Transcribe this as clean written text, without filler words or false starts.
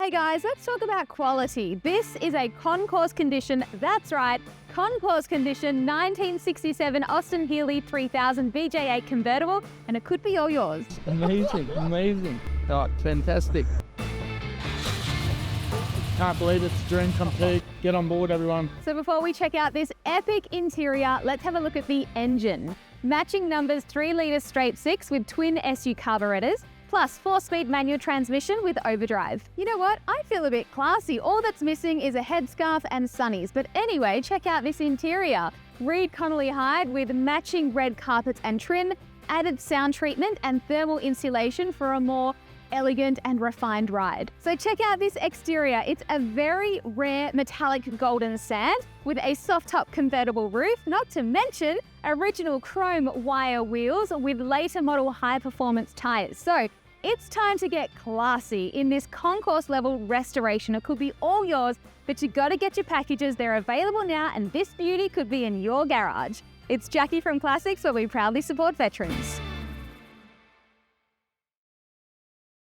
Hey guys, let's talk about quality. This is a Concours condition, that's right, Concours condition 1967 Austin Healey 3000 VJ8 convertible, and it could be all yours. Amazing, amazing. Oh, fantastic. Can't believe it's a dream come true. Get on board, everyone. So before we check out this epic interior, let's have a look at the engine. Matching numbers 3 litre straight 6 with twin SU carburettors, plus 4-speed manual transmission with overdrive. You know what? I feel a bit classy. All that's missing is a headscarf and sunnies. But anyway, check out this interior. Red Conolly hide with matching red carpets and trim, added sound treatment and thermal insulation for a more elegant and refined ride. So check out this exterior. It's a very rare metallic golden sand with a soft top convertible roof, not to mention original chrome wire wheels with later model high performance tires. So it's time to get classy in this concourse level restoration. It could be all yours, but you gotta get your packages. They're available now and this beauty could be in your garage. It's Jackie from Classics, where we proudly support veterans.